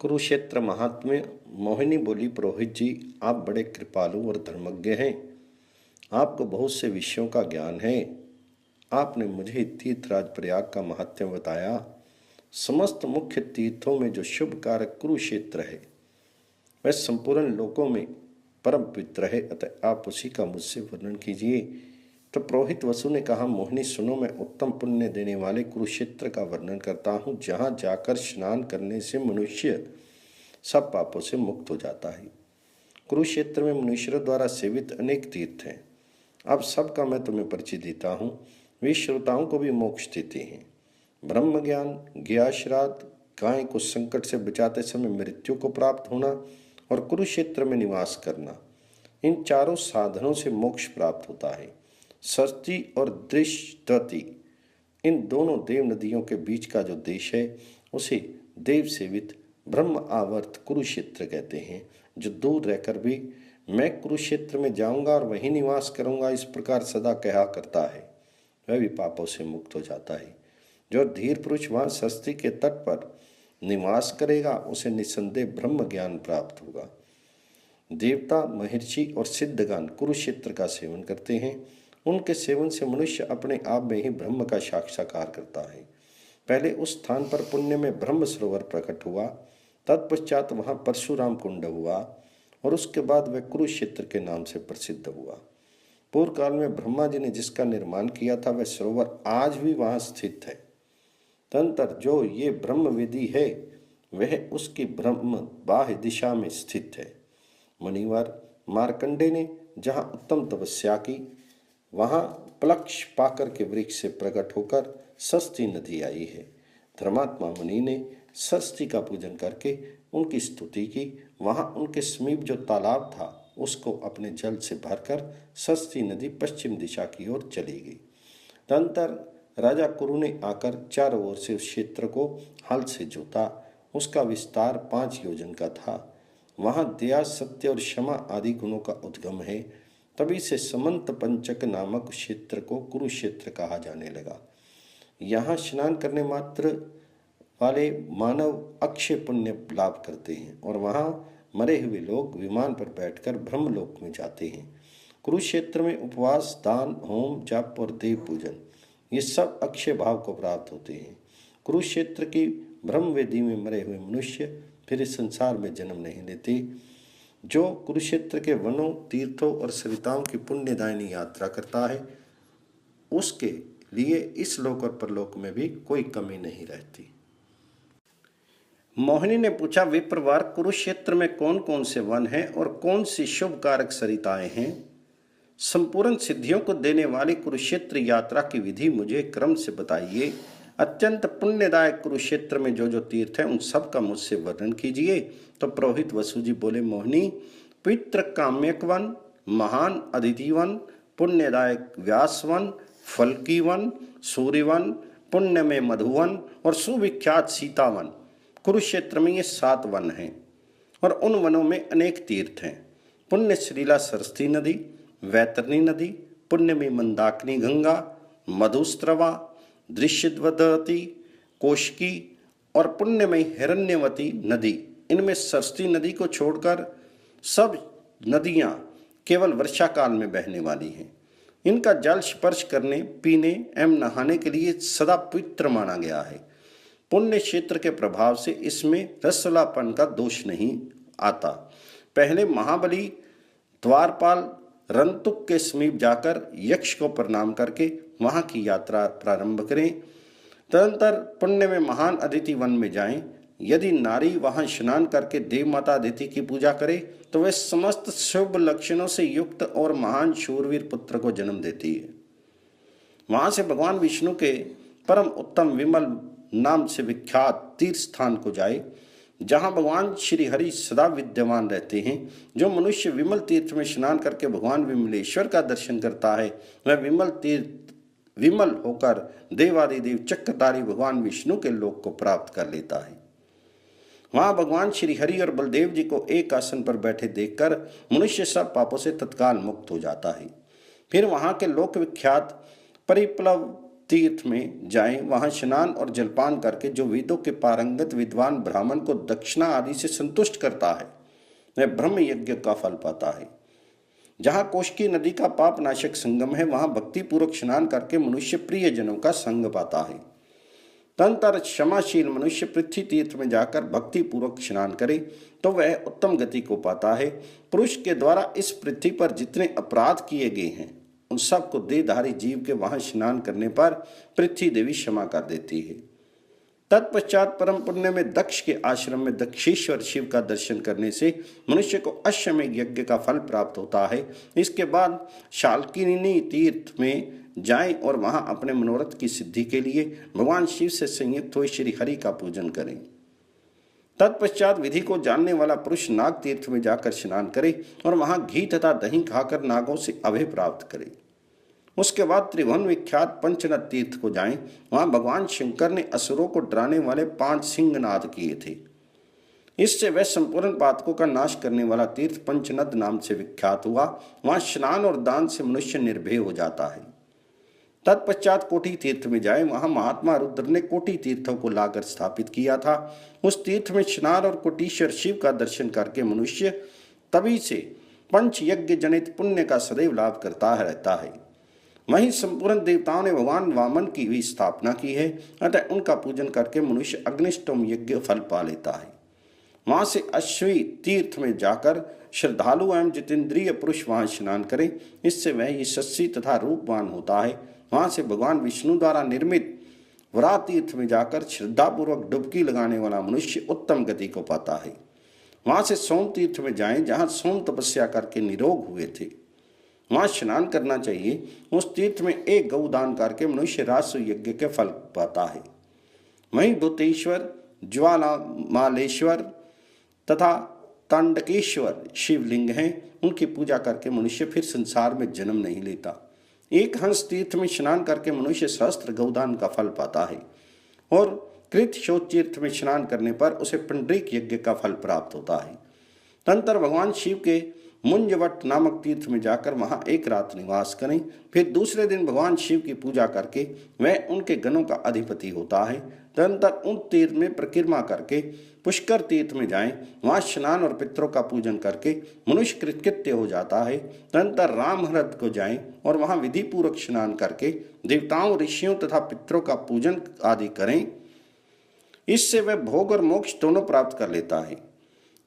कुरुक्षेत्र महात्म्य। मोहिनी बोली, पुरोहित जी, आप बड़े कृपालु और धर्मज्ञ हैं। आपको बहुत से विषयों का ज्ञान है। आपने मुझे तीर्थराज प्रयाग का महात्म्य बताया। समस्त मुख्य तीर्थों में जो शुभ कारक कुरुक्षेत्र है वह संपूर्ण लोकों में परम पवित्र है, अतः आप उसी का मुझसे वर्णन कीजिए। तो पुरोहित वसु ने कहा, मोहिनी सुनो, मैं उत्तम पुण्य देने वाले कुरुक्षेत्र का वर्णन करता हूँ, जहाँ जाकर स्नान करने से मनुष्य सब पापों से मुक्त हो जाता है। कुरुक्षेत्र में मनुष्यों द्वारा सेवित अनेक तीर्थ हैं। अब सबका मैं तुम्हें परिचय देता हूँ। वे श्रोताओं को भी मोक्ष देते हैं। ब्रह्म ज्ञान, ज्ञाश्राद्ध, गाय को संकट से बचाते समय मृत्यु को प्राप्त होना और कुरुक्षेत्र में निवास करना, इन चारों साधनों से मोक्ष प्राप्त होता है। सरस्वती और दृष्टवती, इन दोनों देव नदियों के बीच का जो देश है उसे देव सेवित ब्रह्म आवर्त कुरुक्षेत्र कहते हैं। जो दूर रहकर भी मैं कुरुक्षेत्र में जाऊंगा और वहीं निवास करूंगा इस प्रकार सदा कहा करता है, वह भी पापों से मुक्त हो जाता है। जो धीर पुरुष वहाँ सरस्वती के तट पर निवास करेगा उसे निसंदेह ब्रह्म ज्ञान प्राप्त होगा। देवता, महर्षि और सिद्धगण कुरुक्षेत्र का सेवन करते हैं। उनके सेवन से मनुष्य अपने आप में ही ब्रह्म का साक्षात्कार करता है। पहले उस स्थान पर पुण्य में ब्रह्म सरोवर प्रकट हुआ, तत्पश्चात वहाँ परशुराम कुंड हुआ और उसके बाद वह कुरुक्षेत्र के नाम से प्रसिद्ध हुआ। पूर्व काल में ब्रह्मा जी ने जिसका निर्माण किया था वह सरोवर आज भी वहाँ स्थित है। तदनंतर जो ये ब्रह्म वेदी है वह उसकी ब्रह्म बाह्य दिशा में स्थित है। मुनिवर मार्कंडे ने जहाँ उत्तम तपस्या की वहाँ प्लक्ष पाकर के वृक्ष से प्रकट होकर सरस्वती नदी आई है। धर्मात्मा मुनि ने सरस्वती का पूजन करके उनकी स्तुति की। वहाँ उनके समीप जो तालाब था उसको अपने जल से भरकर सरस्वती नदी पश्चिम दिशा की ओर चली गई। तदनंतर राजा कुरु ने आकर चारों ओर से उस क्षेत्र को हल से जोता। उसका विस्तार 5 योजन का था। वहाँ दया, सत्य और क्षमा आदि गुणों का उद्गम है। तभी से समंत पंचक नामक क्षेत्र को कुरुक्षेत्र कहा जाने लगा। यहाँ स्नान करने मात्र वाले मानव अक्षय पुण्य लाभ करते हैं और वहाँ मरे हुए लोग विमान पर बैठकर ब्रह्मलोक में जाते हैं। कुरुक्षेत्र में उपवास, दान, होम, जप और देव पूजन, ये सब अक्षय भाव को प्राप्त होते हैं। कुरुक्षेत्र की ब्रह्मवेदी में मरे हुए मनुष्य फिर इस संसार में जन्म नहीं लेते। जो कुरुक्षेत्र के वनों, तीर्थों और सरिताओं की पुण्यदायिनी यात्रा करता है उसके लिए इस लोक और परलोक में भी कोई कमी नहीं रहती। मोहिनी ने पूछा, विप्रवार, कुरुक्षेत्र में कौन कौन से वन हैं और कौन सी शुभ कारक सरिताएं हैं? संपूर्ण सिद्धियों को देने वाली कुरुक्षेत्र यात्रा की विधि मुझे क्रम से बताइए। अत्यंत पुण्यदायक कुरुक्षेत्र में जो जो तीर्थ हैं उन सब का मुझसे वर्णन कीजिए। तो पुरोहित वसु जी बोले, मोहिनी, पवित्र काम्यक वन, महान अदिति वन, पुण्यदायक व्यास वन, फल्की वन, सूर्यवन, पुण्य में मधुवन और सुविख्यात सीतावन, कुरुक्षेत्र में ये 7 वन हैं और उन वनों में अनेक तीर्थ हैं। पुण्य श्रीला सरस्वती नदी, वैतरणी नदी, पुण्य में मंदाकिनी गंगा, मधुस्त्रवा, दृश्यवती, कोशकी और पुण्य में हिरण्यवती नदी। इनमें सरस्वती नदी को छोड़कर सब नदियाँ केवल वर्षा काल में बहने वाली हैं। इनका जल स्पर्श करने, पीने एवं नहाने के लिए सदा पवित्र माना गया है। पुण्य क्षेत्र के प्रभाव से इसमें रसलापन का दोष नहीं आता। पहले महाबली द्वारपाल रंतुक के समीप जाकर यक्ष को प्रणाम करके वहाँ की यात्रा प्रारंभ करें। तदनंतर पुण्य में महान अदिति वन में जाएं। यदि नारी वहाँ स्नान करके देव माता अदिति की पूजा करे तो वह समस्त शुभ लक्षणों से युक्त और महान शूरवीर पुत्र को जन्म देती है। वहाँ से भगवान विष्णु के परम उत्तम विमल नाम से विख्यात तीर्थ स्थान को जाए, जहाँ भगवान श्री हरि सदा विद्यमान रहते हैं। जो मनुष्य विमल तीर्थ में स्नान करके भगवान विमलेश्वर का दर्शन करता है वह विमल होकर देवादिदेव चक्रधारी भगवान विष्णु के लोक को प्राप्त कर लेता है। वहाँ भगवान श्री हरि और बलदेव जी को एक आसन पर बैठे देखकर मनुष्य सब पापों से तत्काल मुक्त हो जाता है। फिर वहाँ के लोक विख्यात परिप्लव तीर्थ में जाएं, वहां स्नान और जलपान करके जो वेदों के पारंगत विद्वान ब्राह्मण को दक्षिणा आदि से संतुष्ट करता है वह ब्रह्म यज्ञ का फल पाता है। जहाँ कोष्की नदी का पाप नाशक संगम है वहां भक्ति पूर्वक स्नान करके मनुष्य प्रिय जनों का संग पाता है। तदनंतर क्षमाशील मनुष्य पृथ्वी तीर्थ में जाकर भक्ति पूर्वक स्नान करे तो वह उत्तम गति को पाता है। पुरुष के द्वारा इस पृथ्वी पर जितने अपराध किए गए हैं उन सबको देहधारी जीव के वहां स्नान करने पर पृथ्वी देवी क्षमा कर देती है। तत्पश्चात परम पुण्य में दक्ष के आश्रम में दक्षेश्वर शिव का दर्शन करने से मनुष्य को अश्वमेध यज्ञ का फल प्राप्त होता है। इसके बाद शाल्किनी तीर्थ में जाएं और वहां अपने मनोरथ की सिद्धि के लिए भगवान शिव से संयुक्त हुए श्री हरि का पूजन करें। तत्पश्चात विधि को जानने वाला पुरुष नाग तीर्थ में जाकर स्नान करे और वहां घी तथा दही खाकर नागों से अभय प्राप्त करे। उसके बाद त्रिभुवन विख्यात पंचनद तीर्थ को जाएं, वहां भगवान शंकर ने असुरों को डराने वाले 5 सिंहनाद किए थे। इससे वह संपूर्ण पातकों का नाश करने वाला तीर्थ पंचनद नाम से विख्यात हुआ। वहां स्नान और दान से मनुष्य निर्भय हो जाता है। तत्पश्चात कोटि तीर्थ में जाए, वहां महात्मा रुद्र ने कोटि तीर्थों को लाकर स्थापित किया था। उस तीर्थ में स्नान और कोटीश्वर शिव का दर्शन करके मनुष्य तभी से पंच यज्ञ जनित पुण्य का सदैव लाभ करता रहता है। वहीं संपूर्ण देवताओं ने भगवान वामन की भी स्थापना की है, अतः उनका पूजन करके मनुष्य अग्निष्टोम यज्ञ फल पा लेता है। वहां से अश्वी तीर्थ में जाकर श्रद्धालु एवं जितेंद्रिय पुरुष वहां स्नान करें, इससे वह यशस्वी तथा रूपवान होता है। वहां से भगवान विष्णु द्वारा निर्मित वरा तीर्थ में जाकर श्रद्धापूर्वक डुबकी लगाने वाला मनुष्य उत्तम गति को पाता है। वहां से सोम तीर्थ में जाएं, जहां सोम तपस्या करके निरोग हुए थे, वहां स्नान करना चाहिए। उस तीर्थ में एक गौदान करके मनुष्य राजस्व यज्ञ के फल पाता है। वहीं भूतेश्वर, ज्वालामालेश्वर तथा तांडकेश्वर शिवलिंग हैं, उनकी पूजा करके मनुष्य फिर संसार में जन्म नहीं लेता। एक हंस तीर्थ में स्नान करके मनुष्य सहस्त्र गौदान का फल पाता है और कृत शोच तीर्थ में स्नान करने पर उसे पुंडरीक यज्ञ का फल प्राप्त होता है। तदनंतर भगवान शिव के मुंजवट नामक तीर्थ में जाकर वहां एक रात निवास करें। फिर दूसरे दिन भगवान शिव की पूजा करके वह उनके गणों का अधिपति होता है। तदनंतर उन तीर्थ में परिक्रमा करके पुष्कर तीर्थ में जाएं, वहां स्नान और पितरों का पूजन करके मनुष्य कृतकृत्य हो जाता है। तदनंतर रामहृद को जाएं और वहां विधि पूर्वक स्नान करके देवताओं, ऋषियों तथा पितरों का पूजन आदि करें। इससे वह भोग और मोक्ष दोनों प्राप्त कर लेता है।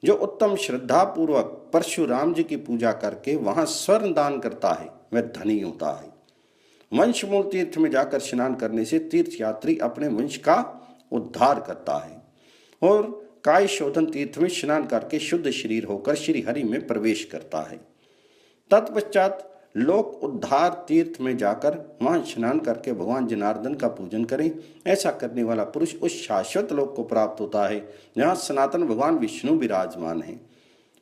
जो उत्तम श्रद्धा पूर्वक परशुराम जी की पूजा करके वहां स्वर्ण दान करता है वह धनी होता है। वंशमूल तीर्थ में जाकर स्नान करने से तीर्थ यात्री अपने वंश का उद्धार करता है और काय शोधन तीर्थ में स्नान करके शुद्ध शरीर होकर श्री हरि में प्रवेश करता है। तत्पश्चात लोक उद्धार तीर्थ में जाकर वहां स्नान करके भगवान जनार्दन का पूजन करें। ऐसा करने वाला पुरुष उस शाश्वत लोक को प्राप्त होता है जहाँ सनातन भगवान विष्णु विराजमान है।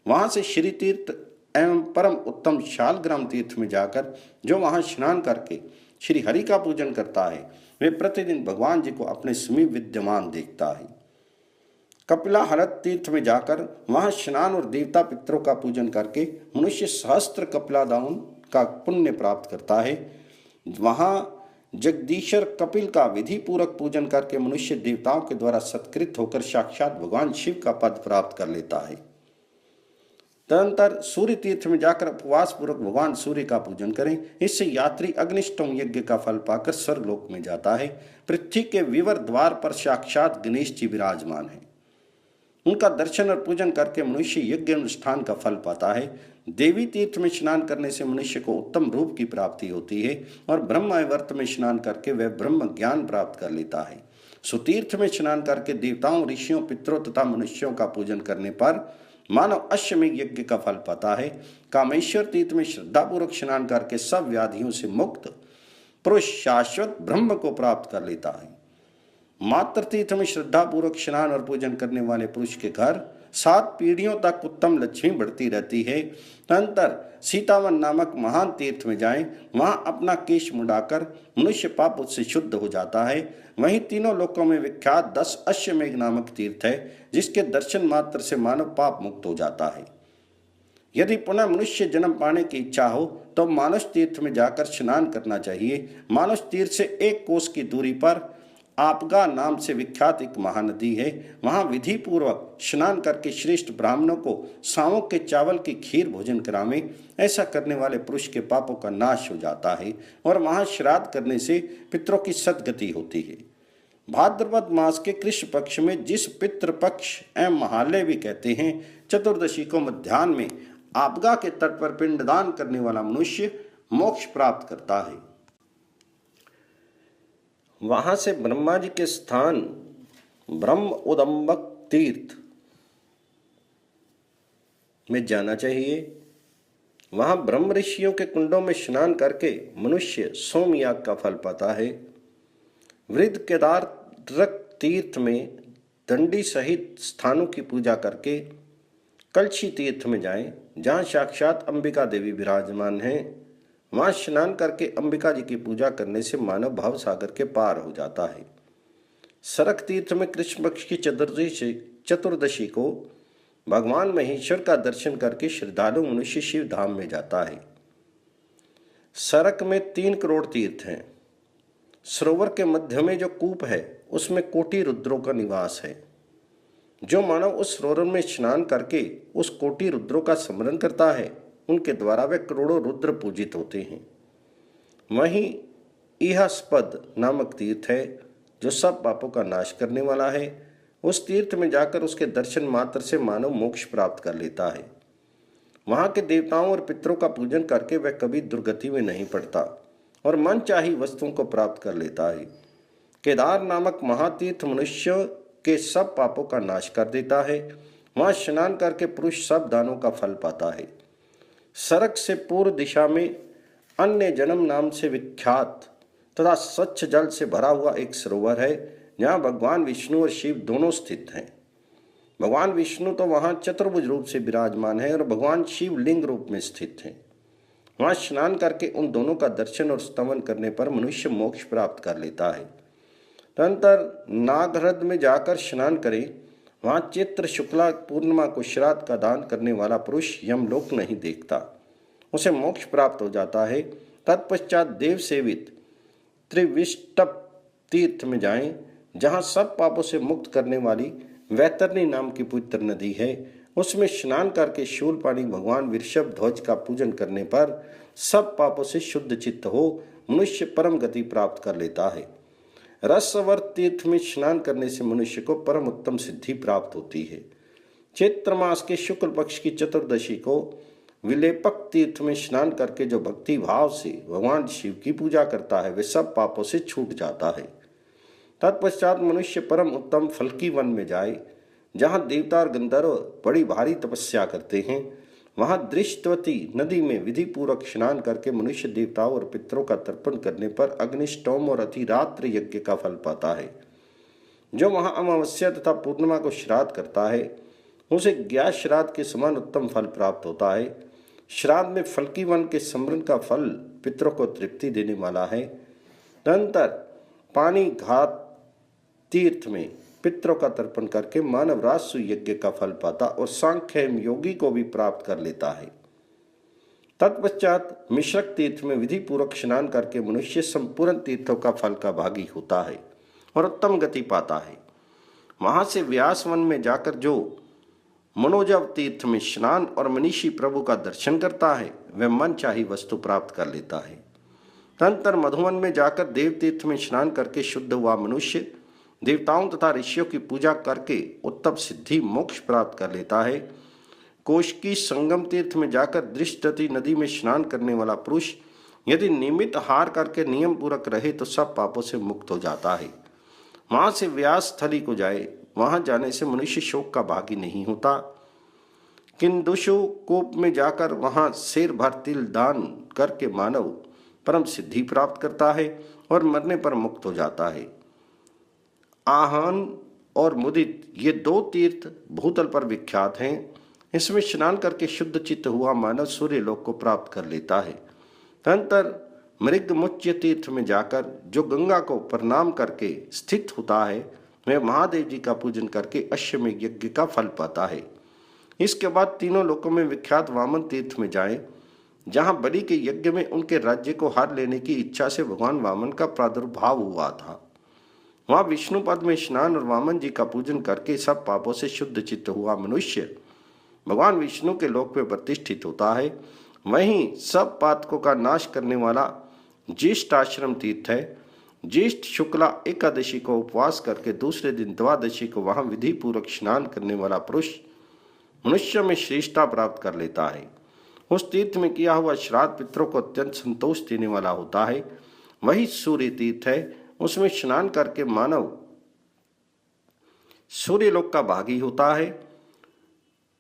वहां से श्री तीर्थ एवं परम उत्तम शालग्राम तीर्थ में जाकर जो वहां स्नान करके श्री हरि का पूजन करता है वे प्रतिदिन भगवान जी को अपने समीप विद्यमान देखता है। कपिला हरत तीर्थ में जाकर वहां स्नान और देवता पितरों का पूजन करके मनुष्य सहस्त्र कपिला दान का पुण्य प्राप्त करता है। वहां जगदीश्वर कपिल का विधि पूर्वक पूजन करके मनुष्य देवताओं के द्वारा सत्कृत होकर साक्षात भगवान शिव का पद प्राप्त कर लेता है। तदनंतर सूर्य तीर्थ में जाकर उपवास पूर्वक भगवान सूर्य का पूजन करें। इससे यात्री अग्निष्टोम यज्ञ का फल पाकर स्वर्गलोक में जाता है। पृथ्वी के विवर द्वार पर साक्षात गणेश जी विराजमान है। उनका दर्शन और पूजन करके मनुष्य यज्ञ अनुष्ठान का फल पाता है। देवी तीर्थ में स्नान करने से मनुष्य को उत्तम रूप की प्राप्ति होती है और ब्रह्मवर्त में स्नान करके वह ब्रह्म ज्ञान प्राप्त कर लेता है। सुतीर्थ में स्नान करके देवताओं, ऋषियों, पितरों तथा मनुष्यों का पूजन करने पर मानव अश्वमेध यज्ञ का फल पाता है। कामेश्वर तीर्थ में श्रद्धापूर्वक स्नान करके सब व्याधियों से मुक्त पुरुष शाश्वत ब्रह्म को प्राप्त कर लेता है। मातृ तीर्थ में श्रद्धापूर्वक स्नान और पूजन करने वाले पुरुष के घर 7 पीढ़ियों तक उत्तम लक्ष्मी बढ़ती रहती है। तदनंतर सीतावन नामक महान तीर्थ में जाएं, वहां अपना केश मुड़ाकर मनुष्य पाप उससे शुद्ध हो जाता है। वहीं तीनों लोकों में विख्यात 10 अश्वमेध नामक तीर्थ है जिसके दर्शन मात्र से मानव पाप मुक्त हो जाता है। यदि पुनः मनुष्य जन्म पाने की इच्छा हो तो मानस तीर्थ में जाकर स्नान करना चाहिए। मानस तीर्थ से 1 कोस की दूरी पर आपगा नाम से विख्यात एक महानदी है। वहां विधि पूर्वक स्नान करके श्रेष्ठ ब्राह्मणों को सांवों के चावल की खीर भोजन करावें। ऐसा करने वाले पुरुष के पापों का नाश हो जाता है और वहां श्राद्ध करने से पितरों की सद्गति होती है। भाद्रपद मास के कृष्ण पक्ष में, जिस पितृपक्ष एवं महालय भी कहते हैं, चतुर्दशी को मध्याह्न में आपगा के तट पर पिंडदान करने वाला मनुष्य मोक्ष प्राप्त करता है। वहां से ब्रह्मा जी के स्थान ब्रह्म उदंबक तीर्थ में जाना चाहिए। वहां ब्रह्म ऋषियों के कुंडों में स्नान करके मनुष्य सोमयाग का फल पाता है। वृद्ध केदारक तीर्थ में दंडी सहित स्थानों की पूजा करके कलशी तीर्थ में जाएं, जहां साक्षात अंबिका देवी विराजमान हैं। वहां स्नान करके अंबिका जी की पूजा करने से मानव भाव सागर के पार हो जाता है। सरक तीर्थ में कृष्ण पक्ष की चतुर्दशी को भगवान महेश्वर का दर्शन करके श्रद्धालु मनुष्य शिव धाम में जाता है। सरक में 3 करोड़ तीर्थ हैं। सरोवर के मध्य में जो कूप है उसमें कोटि रुद्रों का निवास है। जो मानव उस सरोवर में स्नान करके उस कोटि रुद्रों का स्मरण करता है, उनके द्वारा वे करोड़ों रुद्र पूजित होते हैं। वहीं इहास्पद नामक तीर्थ है जो सब पापों का नाश करने वाला है। उस तीर्थ में जाकर उसके दर्शन मात्र से मानव मोक्ष प्राप्त कर लेता है। वहां के देवताओं और पितरों का पूजन करके वह कभी दुर्गति में नहीं पड़ता और मनचाही वस्तुओं को प्राप्त कर लेता है। केदार नामक महातीर्थ मनुष्य के सब पापों का नाश कर देता है। वहां स्नान करके पुरुष सब दानों का फल पाता है। सरक से पूर्व दिशा में अन्य जन्म नाम से विख्यात तथा स्वच्छ जल से भरा हुआ एक सरोवर है, जहाँ भगवान विष्णु और शिव दोनों स्थित हैं। भगवान विष्णु तो वहाँ चतुर्भुज रूप से विराजमान है और भगवान शिव लिंग रूप में स्थित हैं। वहाँ स्नान करके उन दोनों का दर्शन और स्तवन करने पर मनुष्य मोक्ष प्राप्त कर लेता है। तदनंतर नागहृद में जाकर स्नान करें। वहाँ चैत्र शुक्ला पूर्णिमा को श्राद्ध का दान करने वाला पुरुष यमलोक नहीं देखता, उसे मोक्ष प्राप्त हो जाता है। तत्पश्चात देव सेवित त्रिविष्टप तीर्थ में जाएं, जहाँ सब पापों से मुक्त करने वाली वैतरणी नाम की पवित्र नदी है। उसमें स्नान करके शूलपाणी भगवान वृषभ ध्वज का पूजन करने पर सब पापों से शुद्ध चित्त हो मनुष्य परम गति प्राप्त कर लेता है। रसवर तीर्थ में स्नान करने से मनुष्य को परम उत्तम सिद्धि प्राप्त होती है। चैत्र मास के शुक्ल पक्ष की चतुर्दशी को विलेपक तीर्थ में स्नान करके जो भक्ति भाव से भगवान शिव की पूजा करता है, वे सब पापों से छूट जाता है। तत्पश्चात मनुष्य परम उत्तम फलकी वन में जाए, जहाँ देवता और गंधर्व बड़ी भारी तपस्या करते हैं। वहाँ दृष्टवती नदी में विधि पूर्वक स्नान करके मनुष्य देवताओं और पितरों का तर्पण करने पर अग्निष्टोम और अतिरात्र यज्ञ का फल पाता है। जो वहाँ अमावस्या तथा पूर्णिमा को श्राद्ध करता है, उसे ज्ञात श्राद्ध के समान उत्तम फल प्राप्त होता है। श्राद्ध में फलकी वन के स्मरण का फल पितरों को तृप्ति देने वाला है। तदनंतर पानी घाट तीर्थ में पितरों का तर्पण करके मानव राजसु यज्ञ का फल पाता और सांख्य योगी को भी प्राप्त कर लेता है। तत्पश्चात मिश्रक तीर्थ में विधि पूर्वक स्नान करके मनुष्य संपूर्ण तीर्थों का फल का भागी होता है और उत्तम गति पाता है। वहां से व्यास वन में जाकर जो मनोजव तीर्थ में स्नान और मनीषी प्रभु का दर्शन करता है, वह मन चाही वस्तु प्राप्त कर लेता है। तदनंतर मधुवन में जाकर देव तीर्थ में स्नान करके शुद्ध हुआ मनुष्य देवताओं तथा ऋषियों की पूजा करके उत्तम सिद्धि मोक्ष प्राप्त कर लेता है। कोशकी संगम तीर्थ में जाकर दृष्टवती नदी में स्नान करने वाला पुरुष यदि नियमित आहार करके नियम पूर्वक रहे तो सब पापों से मुक्त हो जाता है। वहां से व्यास स्थली को जाए, वहां जाने से मनुष्य शोक का भागी नहीं होता। किंदुषु कूप में जाकर वहां शेर भर तिल दान करके मानव परम सिद्धि प्राप्त करता है और मरने पर मुक्त हो जाता है। आहन और मुदित ये 2 तीर्थ भूतल पर विख्यात हैं। इसमें स्नान करके शुद्ध चित्त हुआ मानव सूर्य लोक को प्राप्त कर लेता है। तदनंतर मृगमुच्य तीर्थ में जाकर जो गंगा को प्रणाम करके स्थित होता है, वह महादेव जी का पूजन करके अश्वमेध यज्ञ का फल पाता है। इसके बाद तीनों लोकों में विख्यात वामन तीर्थ में जाएं, जहां बलि के यज्ञ में उनके राज्य को हार लेने की इच्छा से भगवान वामन का प्रादुर्भाव हुआ था। वहां विष्णु पद में स्नान और वामन जी का पूजन करके सब पापों से शुद्ध चित्त हुआ मनुष्य भगवान विष्णु के लोक में प्रतिष्ठित होता है। वहीं सब पातकों का नाश करने वाला ज्येष्ठ आश्रम तीर्थ है। ज्येष्ठ शुक्ला एकादशी को उपवास करके दूसरे दिन द्वादशी को वहां विधि पूर्वक स्नान करने वाला पुरुष मनुष्य में श्रेष्ठता प्राप्त कर लेता है। उस तीर्थ में किया हुआ श्राद्ध पितरों को अत्यंत संतोष देने वाला होता है। वही सूर्य तीर्थ है, उसमें स्नान करके मानव सूर्यलोक का भागी होता है।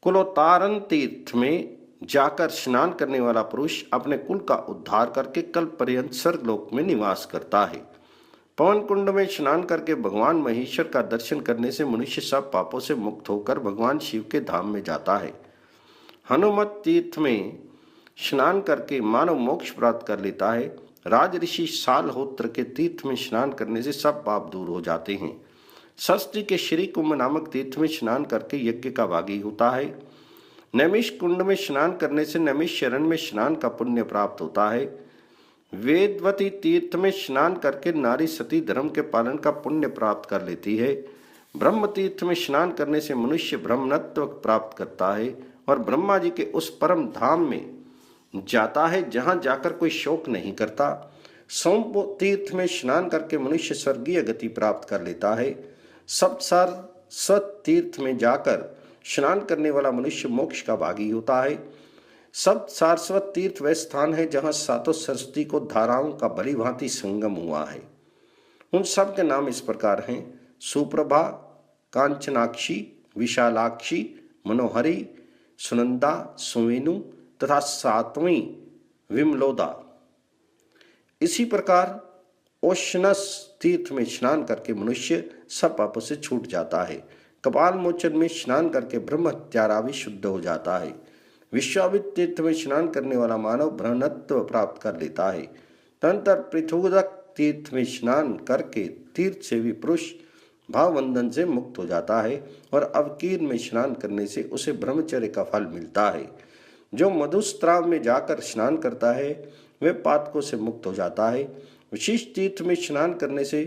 कुलोतारन तीर्थ में जाकर स्नान करने वाला पुरुष अपने कुल का उद्धार करके कल्प पर्यंत स्वर्गलोक में निवास करता है। पवन कुंड में स्नान करके भगवान महेश्वर का दर्शन करने से मनुष्य सब पापों से मुक्त होकर भगवान शिव के धाम में जाता है। हनुमत तीर्थ में स्नान करके मानव मोक्ष प्राप्त कर लेता है। राज ऋषि सालहोत्र के तीर्थ में स्नान करने से सब पाप दूर हो जाते हैं। सरस्वती के श्री कुंभ नामक तीर्थ में स्नान करके यज्ञ का भागी होता है। नैमिष कुंड में स्नान करने से नैमिष शरण में स्नान का पुण्य प्राप्त होता है। वेदवती तीर्थ में स्नान करके नारी सती धर्म के पालन का पुण्य प्राप्त कर लेती है। ब्रह्म तीर्थ में स्नान करने से मनुष्य ब्रह्मत्व प्राप्त करता है और ब्रह्मा जी के उस परम धाम में जाता है जहां जाकर कोई शोक नहीं करता। सोम तीर्थ में स्नान करके मनुष्य स्वर्गीय गति प्राप्त कर लेता है। सप्तसार सत तीर्थ में जाकर स्नान करने वाला मनुष्य मोक्ष का भागी होता है। सब सारस्वत तीर्थ वह स्थान है जहां सातों सरस्वती को धाराओं का भली भांति संगम हुआ है। उन सब के नाम इस प्रकार हैं: सुप्रभा, कांचनाक्षी, विशालाक्षी, मनोहरी, सुनंदा, सुवेनु तथा सातवीं विमलोदा। इसी प्रकार ओशनस तीर्थ में स्नान करके मनुष्य सब पापों से छूट जाता है। कपाल मोचन में स्नान करके ब्रह्म हत्यारा भी शुद्ध हो जाता है। विश्वामित्र तीर्थ में स्नान करने वाला मानव ब्रह्मत्व प्राप्त कर लेता है। तदंतर पृथुदक तीर्थ में स्नान करके तीर्थ सेवी पुरुष भावबंधन से मुक्त हो जाता है और अवकीर्ण में स्नान करने से उसे ब्रह्मचर्य का फल मिलता है। जो मधुस्त्राव में जाकर स्नान करता है वह पातकों से मुक्त हो जाता है। विशिष्ट तीर्थ में स्नान करने से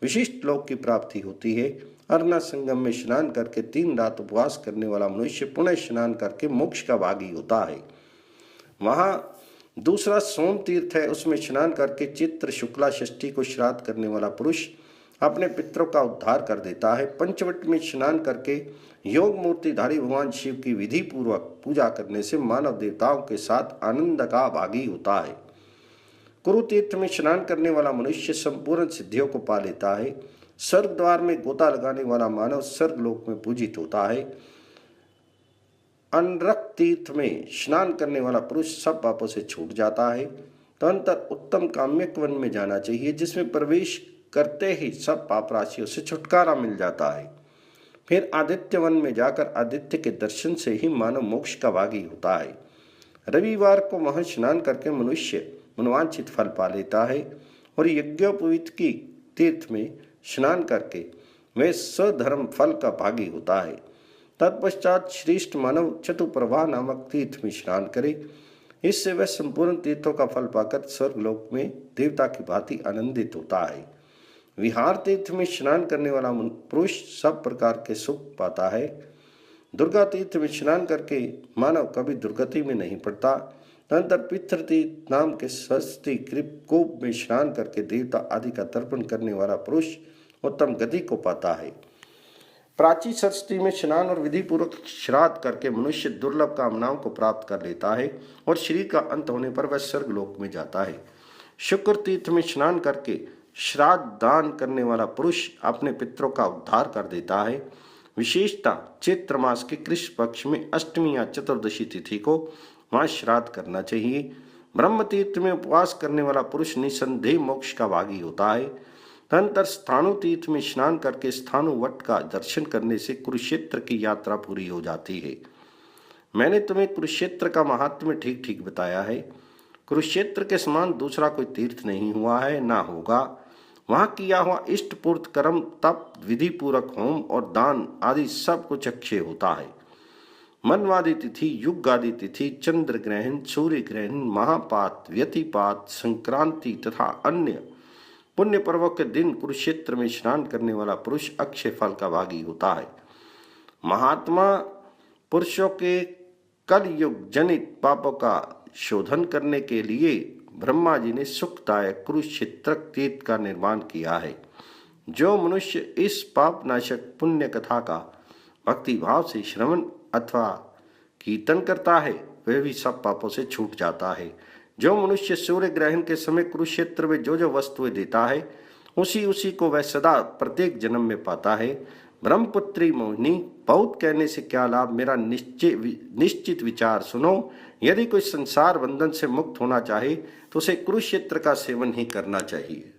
विशिष्ट लोक की प्राप्ति होती है। अरना संगम में स्नान करके 3 रात उपवास करने वाला मनुष्य पुनः स्नान करके मोक्ष का भागी होता है। वहाँ दूसरा सोम तीर्थ है, उसमें स्नान करके चित्र शुक्ला षष्ठी को श्राद्ध करने वाला पुरुष अपने पितरों का उद्धार कर देता है। पंचवट में स्नान करके योग मूर्तिधारी भगवान शिव की विधि पूर्वक पूजा करने से मानव देवताओं के साथ आनंद का भागी होता है। कुरुतीर्थ में स्नान करने वाला मनुष्य संपूर्ण सिद्धियों को पा लेता है। स्वर्ग द्वार में गोता लगाने वाला मानव स्वर्ग लोक में पूजित होता है। अनरक तीर्थ में स्नान करने वाला पुरुष सब पापों से छूट जाता है। तदनंतर उत्तम काम्यक वन में जाना चाहिए, जिसमें प्रवेश करते ही सब पाप राशियों से छुटकारा मिल जाता है। फिर आदित्य वन में जाकर आदित्य के दर्शन से ही मानव मोक्ष का भागी होता है। रविवार को वहां स्नान करके मनुष्य मनोवांछित फल पा लेता है और यज्ञोपवीत की तीर्थ में स्नान करके वह स्वधर्म फल का भागी होता है। तत्पश्चात श्रेष्ठ मानव चतुप्रभा नामक तीर्थ में स्नान करे। इससे वह संपूर्ण तीर्थों का फल पाकर स्वर्गलोक में देवता की भांति आनंदित होता है। विहार तीर्थ में स्नान करने वाला पुरुष सब प्रकार के सुख पाता है। दुर्गा तीर्थ में स्नान करके मानव कभी दुर्गति में नहीं पड़ता। तदनंतर पितृतीर्थ नाम के सरस्वती कूप में स्नान करके देवता आदि का तर्पण करने वाला पुरुष उत्तम गति को पाता है। प्राची सरस्वती में स्नान और विधि पूर्वक श्राद्ध करके मनुष्य दुर्लभ कामनाओं को प्राप्त कर लेता है और शरीर का अंत होने पर वह स्वर्गलोक में जाता है। शुक्र तीर्थ में स्नान करके श्राद्ध दान करने वाला पुरुष अपने पितरों का उद्धार कर देता है। विशेषता चैत्र मास के कृष्ण पक्ष में अष्टमी या चतुर्दशी तिथि को वहाँ श्राद्ध करना चाहिए। ब्रह्म तीर्थ में उपवास करने वाला पुरुष निसंदेह मोक्ष का भागी होता है। तदनंतर स्थानु तीर्थ में स्नान करके स्थानु वट का दर्शन करने से कुरुक्षेत्र की यात्रा पूरी हो जाती है। मैंने तुम्हें कुरुक्षेत्र का महात्म्य ठीक ठीक बताया है। कुरुक्षेत्र के समान दूसरा कोई तीर्थ नहीं हुआ है, ना होगा। वहाँ किया हुआ इष्ट पूर्त कर्म, तप, विधि पूर्वक होम और दान आदि सब कुछ अक्षय होता है। मनवादी तिथि, युगादि तिथि, चंद्र ग्रहण, सूर्य ग्रहण, महापात, व्यतिपात, संक्रांति तथा अन्य पुण्य पर्वों के दिन कुरुक्षेत्र में स्नान करने वाला पुरुष अक्षय फल का भागी होता है। महात्मा पुरुषों के कलयुग जनित पापों का शोधन करने के लिए ब्रह्मा जी ने सुखदायक कुरुक्षेत्र तीर्थ का निर्माण किया है। जो मनुष्य इस पापनाशक पुण्य कथा का भक्ति भाव से श्रवण अथवा कीर्तन करता है वह भी सब पापों से छूट जाता है। जो मनुष्य सूर्य ग्रहण के समय कुरुक्षेत्र में जो जो वस्तुएं देता है उसी उसी को वह सदा प्रत्येक जन्म में पाता है। ब्रह्मपुत्री मोहिनी, बहुत कहने से क्या लाभ, मेरा निश्चित विचार सुनो। यदि कोई संसार बंधन से मुक्त होना चाहे तो उसे कुरुक्षेत्र का सेवन ही करना चाहिए।